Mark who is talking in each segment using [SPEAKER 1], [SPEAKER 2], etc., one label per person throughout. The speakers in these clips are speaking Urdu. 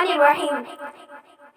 [SPEAKER 1] الرحمن الرحیم۔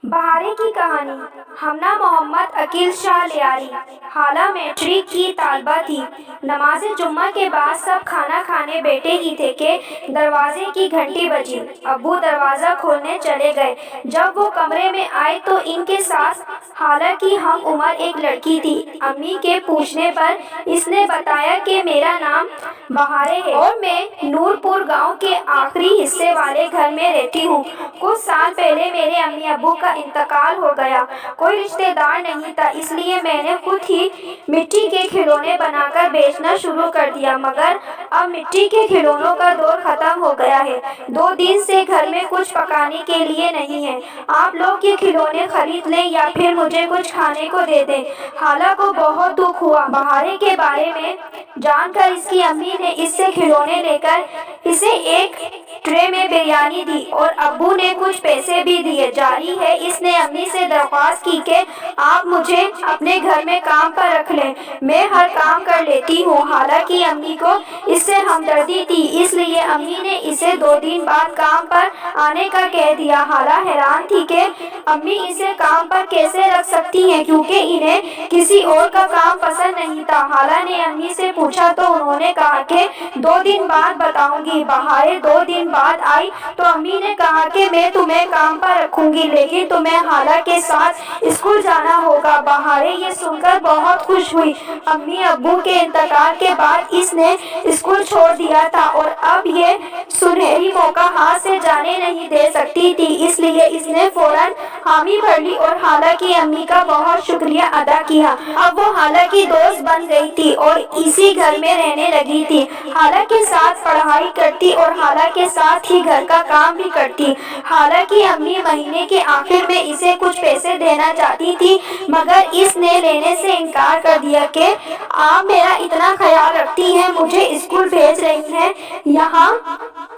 [SPEAKER 1] بہارے کی کہانی۔ ہمنا محمد عقیل شاہ لیاری حالہ میٹرک کی طالبہ تھی۔ نماز جمعہ کے بعد سب کھانا کھانے بیٹھے ہی تھے کہ دروازے کی گھنٹی بجی۔ ابو دروازہ کھولنے چلے گئے۔ جب وہ کمرے میں آئے تو ان کے ساتھ حالہ کی ہم عمر ایک لڑکی تھی۔ امی کے پوچھنے پر اس نے بتایا کہ میرا نام بہارے ہے اور میں نور پور گاؤں کے آخری حصے والے گھر میں رہتی ہوں۔ کچھ سال پہلے میرے امی ابو کا انتقال ہو گیا۔ کوئی رشتہ دار نہیں تھا، اس لیے میں نے خود ہی مٹی کے کھلونے بنا کر بیچنا شروع کر دیا، مگر اب مٹی کے کھلونوں کا دور ختم ہو گیا ہے۔ 2 دن سے گھر میں کچھ پکانے کے لیے نہیں ہے۔ آپ لوگ یہ کھلونے خرید لیں یا پھر مجھے کچھ کھانے کو دے دیں۔ حالہ کو بہت دکھ ہوا۔ بہارے کے بارے میں جان کر اس کی امی نے اس سے کھلونے لے کر اسے ایک ٹرے میں بریانی دی اور ابو نے کچھ پیسے بھی دیے۔ جاری ہے اس نے امی سے درخواست کی کہ آپ مجھے اپنے گھر میں کام پر رکھ لیں، میں ہر کام کر لیتی ہوں۔ حالہ کی امی کو اس سے ہمدردی تھی، اس لیے امی نے اسے 2 دن بعد کام پر آنے کا کہہ دیا۔ حالہ حیران تھی کہ امی اسے کام پر کیسے رکھ سکتی ہیں کیونکہ انہیں کسی اور کا کام پسند نہیں تھا۔ حالہ نے امی سے پوچھا تو انہوں نے کہا کہ 2 دن بعد بتاؤں گی۔ بہارے 2 دن بعد آئی تو امی نے کہا کہ میں تمہیں کام پر رکھوں گی لیکن تمہیں حالہ کے ساتھ اسکول جانا ہوگا۔ بہارے یہ سن کر بہت خوش ہوئی۔ امی ابو کے انتقال کے بعد اس نے اسکول چھوڑ دیا تھا اور اب یہ سنہری موقع ہاتھ سے جانے نہیں دے سکتی تھی، اس لیے اس نے فوراً حامی بھر لی اور حالہ کی امی کا بہت شکریہ ادا کیا۔ اب وہ حالہ کی دوست بن گئی تھی اور اسی گھر میں رہنے لگی تھی۔ حالہ کے ساتھ پڑھائی کرتی اور حالہ کے ساتھ ہی گھر کا کام بھی کرتی۔ حالہ کی امی مہینے کے آخر میں اسے کچھ پیسے دینا چاہتی تھی مگر اس نے لینے سے انکار کر دیا کہ آپ میرا اتنا خیال رکھتی ہیں، مجھے اسکول بھیج رہی ہیں، یہاں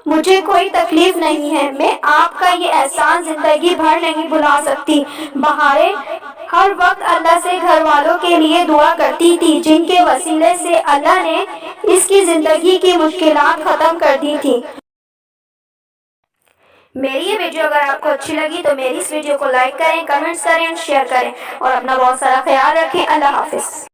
[SPEAKER 1] مجھے کوئی تکلیف نہیں ہے، میں آپ کا یہ احسان زندگی بھر نہیں بھلا سکتی۔ بہارے ہر وقت اللہ سے گھر والوں کے لیے دعا کرتی تھی جن کے وسیلے سے اللہ نے اس کی زندگی کی مشکلات ختم کر دی تھی۔ میری یہ ویڈیو اگر آپ کو اچھی لگی تو میری اس ویڈیو کو لائک کریں، کمنٹس کریں، شیئر کریں اور اپنا بہت سارا خیال رکھیں۔ اللہ حافظ۔